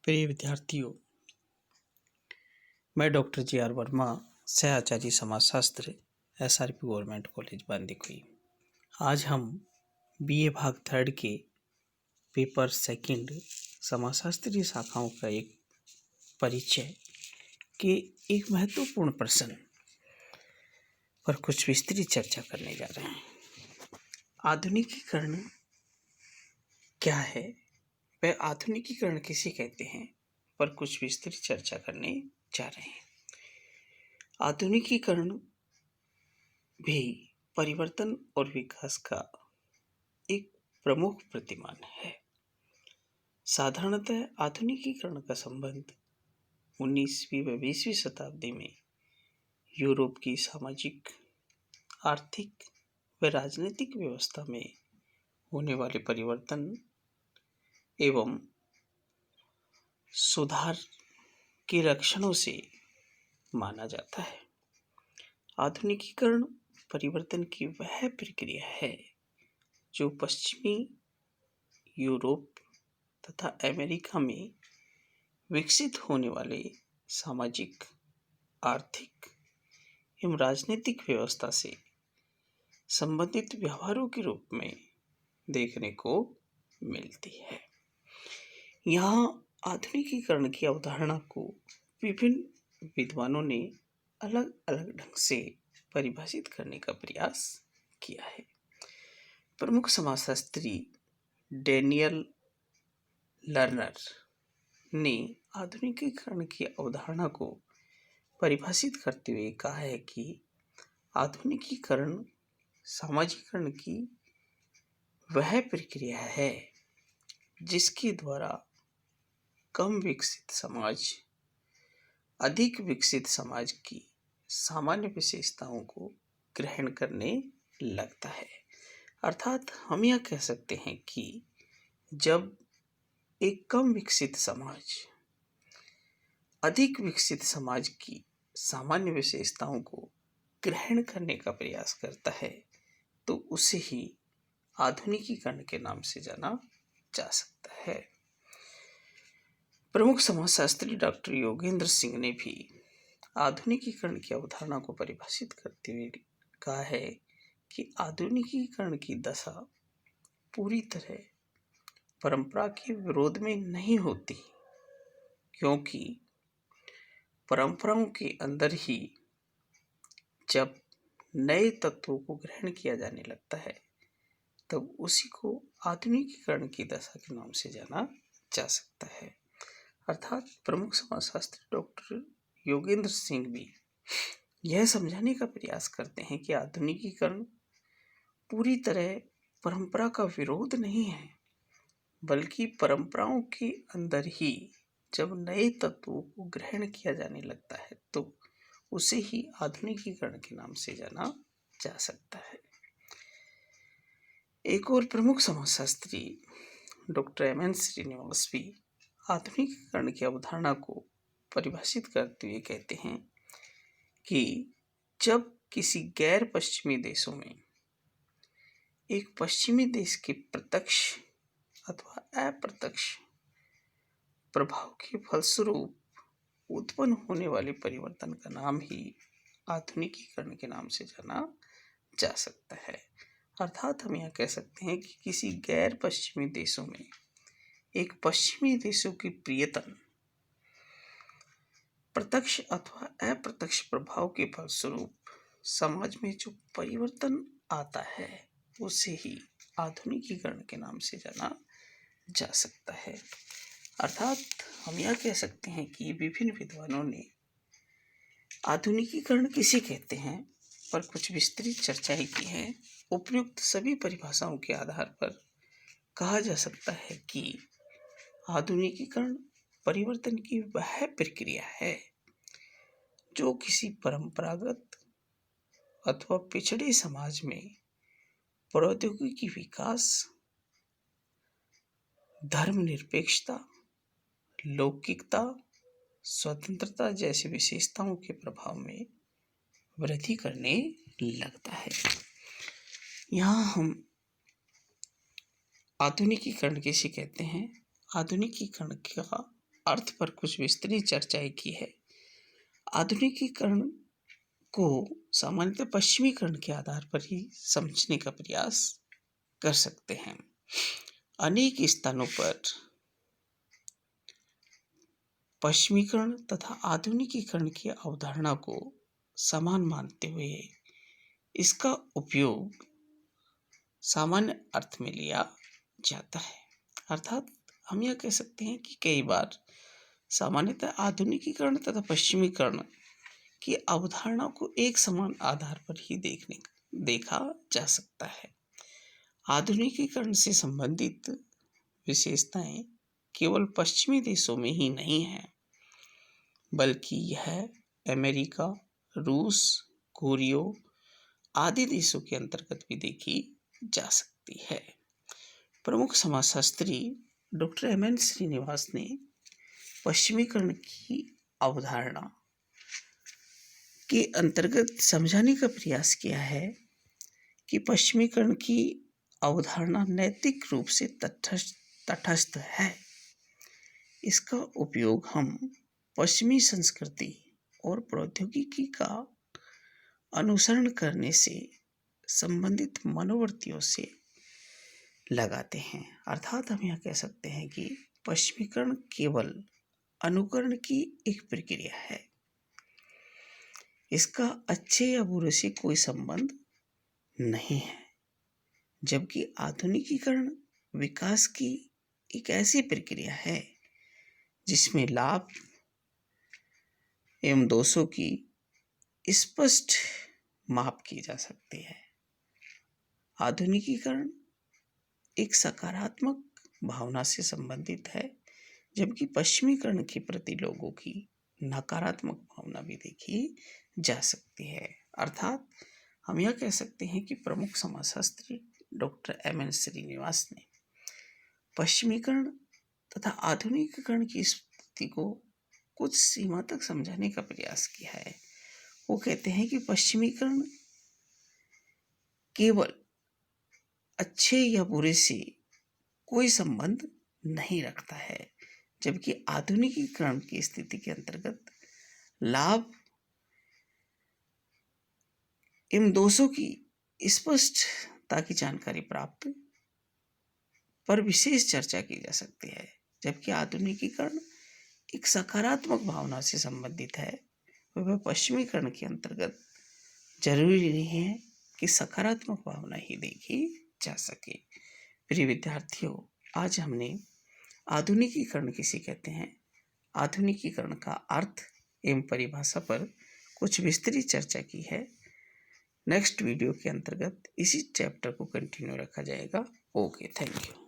प्रिय विद्यार्थियों, मैं डॉक्टर जी.आर. वर्मा, सहआचार्य समाजशास्त्र, SRP गवर्नमेंट कॉलेज बांदीकुई। आज हम BA भाग 3 के पेपर 2 समाजशास्त्रीय शाखाओं का एक परिचय के एक महत्वपूर्ण प्रश्न पर कुछ विस्तृत चर्चा करने जा रहे हैं। आधुनिकीकरण क्या है, वह आधुनिकीकरण किसे कहते हैं, पर कुछ विस्तृत चर्चा करने जा रहे हैं। आधुनिकीकरण भी परिवर्तन और विकास का एक प्रमुख प्रतिमान है। साधारणतः आधुनिकीकरण का संबंध 19वीं व 20वीं शताब्दी में यूरोप की सामाजिक, आर्थिक व राजनीतिक व्यवस्था में होने वाले परिवर्तन एवं सुधार के लक्षणों से माना जाता है। आधुनिकीकरण परिवर्तन की वह प्रक्रिया है जो पश्चिमी यूरोप तथा अमेरिका में विकसित होने वाले सामाजिक, आर्थिक एवं राजनीतिक व्यवस्था से संबंधित व्यवहारों के रूप में देखने को मिलती है। यहाँ आधुनिकीकरण की अवधारणा को विभिन्न विद्वानों ने अलग अलग ढंग से परिभाषित करने का प्रयास किया है। प्रमुख समाजशास्त्री डैनियल लर्नर ने आधुनिकीकरण की अवधारणा को परिभाषित करते हुए कहा है कि आधुनिकीकरण सामाजिकरण की वह प्रक्रिया है जिसके द्वारा कम विकसित समाज अधिक विकसित समाज की सामान्य विशेषताओं को ग्रहण करने लगता है। अर्थात हम यह कह सकते हैं कि जब एक कम विकसित समाज अधिक विकसित समाज की सामान्य विशेषताओं को ग्रहण करने का प्रयास करता है तो उसे ही आधुनिकीकरण के नाम से जाना जा सकता है। प्रमुख समाजशास्त्री डॉक्टर योगेंद्र सिंह ने भी आधुनिकीकरण की अवधारणा को परिभाषित करते हुए कहा है कि आधुनिकीकरण की दशा पूरी तरह परंपरा के विरोध में नहीं होती, क्योंकि परंपराओं के अंदर ही जब नए तत्वों को ग्रहण किया जाने लगता है तब उसी को आधुनिकीकरण की दशा के नाम से जाना जा सकता है। अर्थात प्रमुख समाजशास्त्री डॉक्टर योगेंद्र सिंह भी यह समझाने का प्रयास करते हैं कि आधुनिकीकरण पूरी तरह परंपरा का विरोध नहीं है, बल्कि परंपराओं के अंदर ही जब नए तत्वों को ग्रहण किया जाने लगता है तो उसे ही आधुनिकीकरण के नाम से जाना जा सकता है। एक और प्रमुख समाजशास्त्री डॉक्टर M.N. श्रीनिवास भी आधुनिकीकरण की अवधारणा को परिभाषित करते हुए कहते हैं कि जब किसी गैर पश्चिमी देशों में एक पश्चिमी देश के प्रत्यक्ष अथवा अप्रत्यक्ष प्रभाव के फलस्वरूप उत्पन्न होने वाले परिवर्तन का नाम ही आधुनिकीकरण के नाम से जाना जा सकता है। अर्थात हम यह कह सकते हैं कि किसी गैर पश्चिमी देशों में एक पश्चिमी देशों की प्रियतम प्रत्यक्ष अथवा अप्रत्यक्ष प्रभाव के फलस्वरूप समाज में जो परिवर्तन आता है उसे ही आधुनिकीकरण के नाम से जाना जा सकता है। अर्थात हम यह कह सकते हैं कि विभिन्न विद्वानों ने आधुनिकीकरण किसे कहते हैं पर कुछ विस्तृत चर्चाएं की हैं। उपयुक्त सभी परिभाषाओं के आधार पर कहा जा सकता है कि आधुनिकीकरण परिवर्तन की वह प्रक्रिया है जो किसी परंपरागत अथवा पिछड़े समाज में प्रौद्योगिकी विकास, धर्मनिरपेक्षता, लौकिकता, स्वतंत्रता जैसी विशेषताओं के प्रभाव में वृद्धि करने लगता है। यहाँ हम आधुनिकीकरण किसे कहते हैं, आधुनिकीकरण का अर्थ पर कुछ विस्तृत चर्चाएं की है। आधुनिकीकरण को सामान्यतः पश्चिमीकरण के आधार पर ही समझने का प्रयास कर सकते हैं। अनेक स्थानों पर पश्चिमीकरण तथा आधुनिकीकरण की अवधारणा को समान मानते हुए इसका उपयोग सामान्य अर्थ में लिया जाता है। अर्थात हम यह कह सकते हैं कि कई बार सामान्यतः आधुनिकीकरण तथा पश्चिमीकरण की अवधारणा को एक समान आधार पर ही देखा जा सकता है। आधुनिकीकरण से संबंधित विशेषताएं केवल पश्चिमी देशों में ही नहीं है, बल्कि यह अमेरिका, रूस, कोरिया आदि देशों के अंतर्गत भी देखी जा सकती है। प्रमुख समाजशास्त्री डॉक्टर एम एन श्रीनिवास ने पश्चिमीकरण की अवधारणा के अंतर्गत समझाने का प्रयास किया है कि पश्चिमीकरण की अवधारणा नैतिक रूप से तटस्थ है। इसका उपयोग हम पश्चिमी संस्कृति और प्रौद्योगिकी का अनुसरण करने से संबंधित मनोवृत्तियों से लगाते हैं। अर्थात हम यह कह सकते हैं कि पश्चिमीकरण केवल अनुकरण की एक प्रक्रिया है। इसका अच्छे या बुरे से कोई संबंध नहीं है, जबकि आधुनिकीकरण विकास की एक ऐसी प्रक्रिया है जिसमें लाभ एवं दोषों की स्पष्ट माप की जा सकती है। आधुनिकीकरण एक सकारात्मक भावना से संबंधित है, जबकि पश्चिमीकरण के प्रति लोगों की नकारात्मक भावना भी देखी जा सकती है। अर्थात हम यह कह सकते हैं कि प्रमुख समाजशास्त्री डॉक्टर एम एन श्रीनिवास ने पश्चिमीकरण तथा आधुनिकीकरण की स्थिति को कुछ सीमा तक समझाने का प्रयास किया है। वो कहते हैं कि पश्चिमीकरण केवल अच्छे या बुरे से कोई संबंध नहीं रखता है, जबकि आधुनिकीकरण की स्थिति के अंतर्गत लाभ एवं दोषों की स्पष्टता की जानकारी प्राप्त पर विशेष चर्चा की जा सकती है। जबकि आधुनिकीकरण एक सकारात्मक भावना से संबंधित है, वह पश्चिमीकरण के अंतर्गत जरूरी नहीं है कि सकारात्मक भावना ही देखी जा सके। प्रिय विद्यार्थियों, आज हमने आधुनिकीकरण किसे कहते हैं, आधुनिकीकरण का अर्थ एवं परिभाषा पर कुछ विस्तृत चर्चा की है। नेक्स्ट वीडियो के अंतर्गत इसी चैप्टर को कंटिन्यू रखा जाएगा। Okay, thank you.